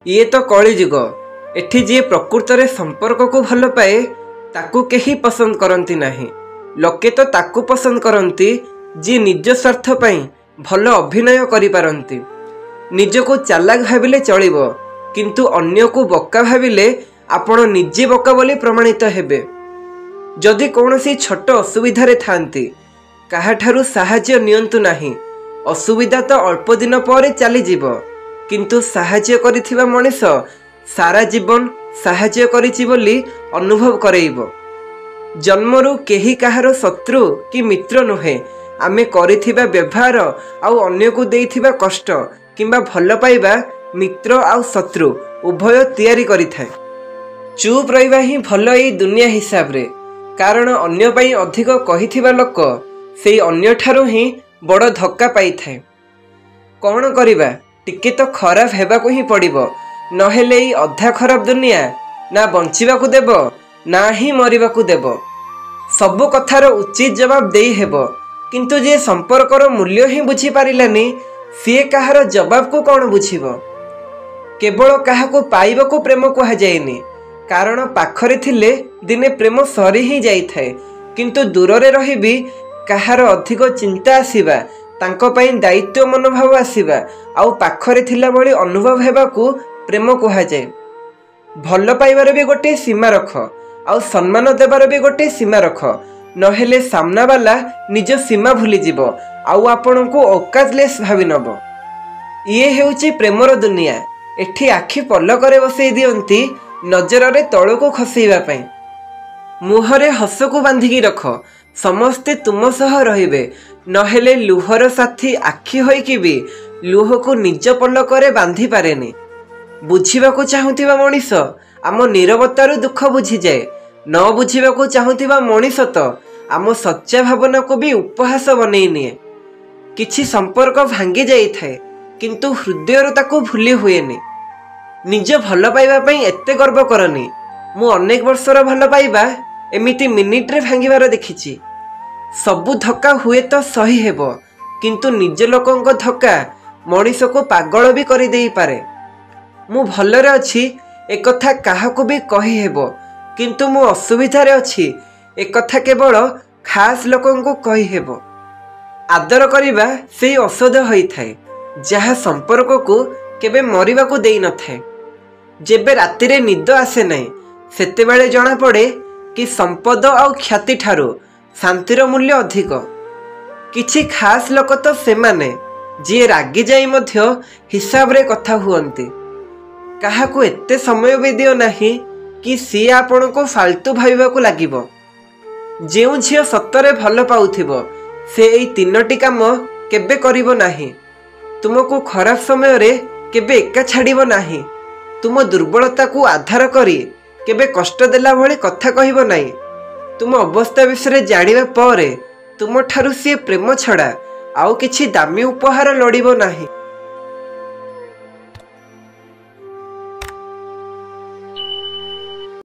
ये तो कलिजुग। एठी जी प्रकृत रे संपर्क को भल पाए ताकू केही पसंद करती नहीं। लोके तो ताकू पसंद करती जी निज स्वार्थ पई भल अभिनय करि पारंती। निजको चालाक भाविले चलिबो, किंतु अन्य को बक्का भाविले आपण निजे बक्का बोली प्रमाणित हेबे। जदि कौनसी छोट असुविधा रे थांती काहाठारु साहाय्य नियंतु नाही। असुविधा तो अल्प दिन पर चली जीवो, किंतु साहाय्य करिथिबा मनीष सारा जीवन साहाय्य करिछि बोली अनुभव करैबो। जन्मरु केही काहार शत्रु कि मित्र नुहे। आमे करिथिबा व्यवहार आउ अन्य को देइथिबा कष्ट किंबा भल पाइबा मित्र आउ शत्रु उभय तैयारी करिथाय। चुप रहिबा ही भल एई दुनिया हिसाब रे, कारण अन्य पई अधिक कहिथिबा लोक सेई अन्य ठारो ही बड़ धक्का पाई थाए। कौन करिबा, टिके तो खराब हेबाकू ही पड़िबो, नहेले एई अधा खराब दुनिया ना बंचिबाकू देबो ना ही मरिबाकू देबो। सबु कथार उचित जवाब देई हेबो, किंतु जे संपर्कर मूल्य ही बुझी पारिलानी सी कहार जवाब को कौन बुझिबो। केवल काहाकू पाइबाकू प्रेम कहा जाएनी, कारण पाखरे थिले दिने प्रेम सरी ही जाई थाए, किंतु दूर रे रही भी काहार अधिक चिंता आसीबा, तांको पई दायित्व मनोभाव आसीबा आउ पाखरे थिला बळी अनुभव हेबाकू प्रेम कहा जाए। भल पाइबार भी गोटे सीमा रख आउ सम्मान देबार भी गोटे सीमा रख, नहेले सामना वाला निज सीमा भूली जीवो आउ आपण को औकातलेस भावी नब। ये हेउची प्रेमर दुनिया। एठी आखि पलकरे बसई दियंती नजर रे तळको खसैबा पई। मुहरे हसको बांधिकी रख, समस्ते तुम सह रहिबे, नहेले लुहर साथी आखि होइकी भी लुह को निज पलकरे बांधि पारेनी। बुझिबाकू चाहुथिबा मनीष आम नीरवतारू दुख बुझी जाए, न बुझिबाकू चाहुथिबा मनीष तो आम सच्चा भावना को भी उपहास बनेई निए। किछि संपर्क भांगी जाई थाए, किंतु हृदय ताकू भूली हुएनी। निज भल पाइबा पई एते गर्व करनी। मु अनेक वर्षर भल पाइबा एमिति मिनिट रे भांगिबार देखिछि। सबु धक्का हुए तो सही हेबो, किंतु निज लोकंक धक्का मनीष को पागल भी करि देई पारे। मु भलरे अछि एक कथा काहाकू भी कहि हेबो, किंतु मु असुविधा रे अछि एक कथा केवल खास लोकंकू कहि हेबो। आदर करिबा सेई औषध होई थाए, जहा संपर्क को केबे मरिबा को देई न थाए। जेबे राति रे निद आसे नहीं सेते बेले जणा पड़े कि संपद आउ ख्याति ठारू शांतिर मूल्य अधिक। किछि खास लोक तो सेमाने जी रागी जाई मध्य हिसाब रे कथा हुअंती। काहाकू एते समय भी दियो नाही कि सी आपण को फालतू भाविबा को लागिबो। जेउ झियो सत्तरे भल पाउथिबो से एई तीनोटी काम केबे करिबो नाही। तुमको खराब समय रे केबे एका छाड़िबो नाही। तुम दुर्बलता को आधार करी केबे कष्ट देला भली कथा कहिबो नाही। तुम अवस्था विषय जानिबा परे तुम ठारू सी प्रेम छड़ा आउ किछि दामी उपहार लड़िबो नाही।